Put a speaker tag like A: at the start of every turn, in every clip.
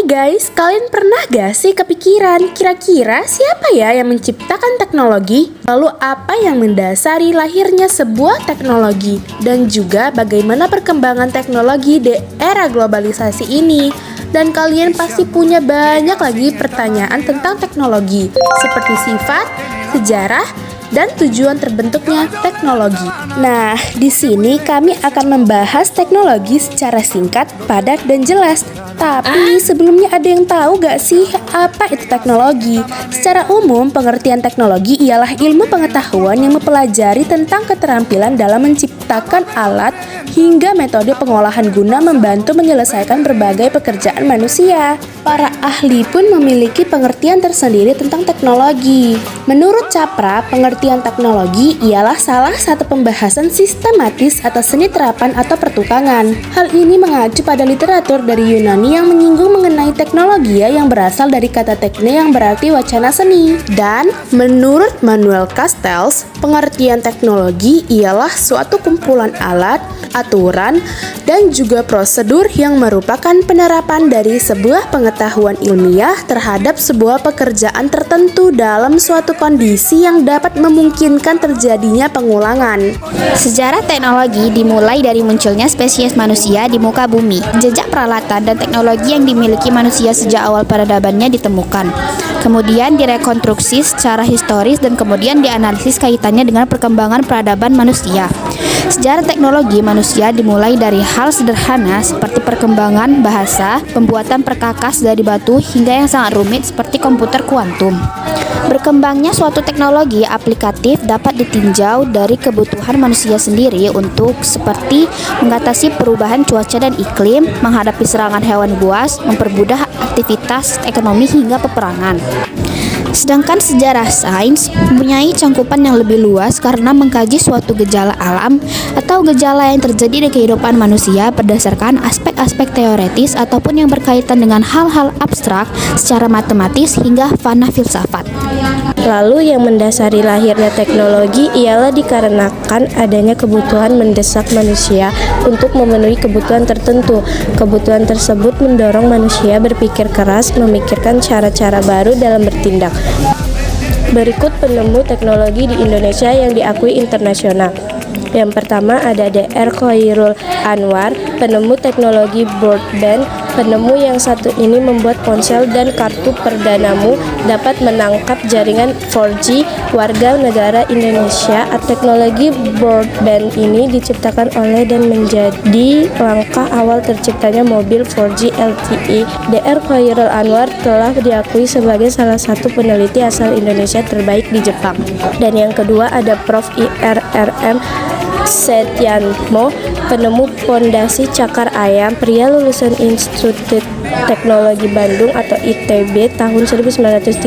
A: guys, kalian pernah gak sih kepikiran kira-kira siapa ya yang menciptakan teknologi? Lalu apa yang mendasari lahirnya sebuah teknologi? Dan juga bagaimana perkembangan teknologi di era globalisasi ini? Dan kalian pasti punya banyak lagi pertanyaan tentang teknologi, seperti sifat, sejarah, dan tujuan terbentuknya teknologi. Nah, di sini kami akan membahas teknologi secara singkat, padat, dan jelas. Tapi sebelumnya ada yang tahu gak sih apa itu teknologi? Secara umum, pengertian teknologi ialah ilmu pengetahuan yang mempelajari tentang keterampilan dalam menciptakan alat hingga metode pengolahan guna membantu menyelesaikan berbagai pekerjaan manusia. Para ahli pun memiliki pengertian tersendiri tentang teknologi. Menurut Capra, pengertian teknologi ialah salah satu pembahasan sistematis atas seni terapan atau pertukangan. Hal ini mengacu pada literatur dari Yunani yang menyinggung mengenai teknologi yang berasal dari kata tekne yang berarti wacana seni. Dan menurut Manuel Castells, pengertian teknologi ialah suatu kumpulan alat, aturan, dan juga prosedur yang merupakan penerapan dari sebuah pengetahuan ilmiah terhadap sebuah pekerjaan tertentu dalam suatu kondisi yang dapat memungkinkan terjadinya pengulangan.
B: Sejarah teknologi dimulai dari munculnya spesies manusia di muka bumi. Jejak peralatan dan teknologi yang dimiliki manusia sejak awal peradabannya ditemukan. Kemudian direkonstruksi secara historis dan kemudian dianalisis kaitannya dengan perkembangan peradaban manusia. Sejarah teknologi manusia dimulai dari hal sederhana seperti perkembangan bahasa, pembuatan perkakas dari batu hingga yang sangat rumit seperti komputer kuantum. Berkembangnya suatu teknologi aplikatif dapat ditinjau dari kebutuhan manusia sendiri untuk seperti mengatasi perubahan cuaca dan iklim, menghadapi serangan hewan buas, mempermudah aktivitas ekonomi hingga peperangan. Sedangkan sejarah sains mempunyai cangkupan yang lebih luas karena mengkaji suatu gejala alam atau gejala yang terjadi di kehidupan manusia berdasarkan aspek-aspek teoretis ataupun yang berkaitan dengan hal-hal abstrak secara matematis hingga fana filsafat.
C: Lalu yang mendasari lahirnya teknologi ialah dikarenakan adanya kebutuhan mendesak manusia untuk memenuhi kebutuhan tertentu. Kebutuhan tersebut mendorong manusia berpikir keras, memikirkan cara-cara baru dalam bertindak. Berikut penemu teknologi di Indonesia yang diakui internasional. Yang pertama ada Dr. Khoirul Anwar, penemu teknologi broadband. Penemu yang satu ini membuat ponsel dan kartu perdanamu dapat menangkap jaringan 4G warga negara Indonesia. Teknologi broadband ini diciptakan oleh dan menjadi langkah awal terciptanya mobil 4G LTE. Dr. Khoirul Anwar telah diakui sebagai salah satu peneliti asal Indonesia terbaik di Jepang. Dan yang kedua ada Prof. IRRM Setyanmo, penemu pondasi cakar ayam, pria lulusan Institut Teknologi Bandung atau ITB tahun 1934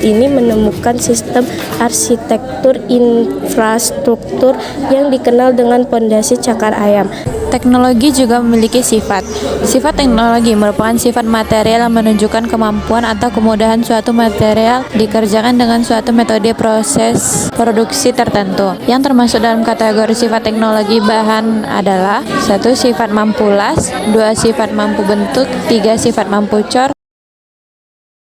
C: ini menemukan sistem arsitektur infrastruktur yang dikenal dengan pondasi cakar ayam.
D: Teknologi juga memiliki sifat. Sifat teknologi merupakan sifat material yang menunjukkan kemampuan atau kemudahan suatu material dikerjakan dengan suatu metode proses produksi tertentu. Yang termasuk dalam kategori sifat teknologi bahan adalah 1. Sifat mampu las, 2. Sifat mampu bentuk, 3. Sifat mampu cor,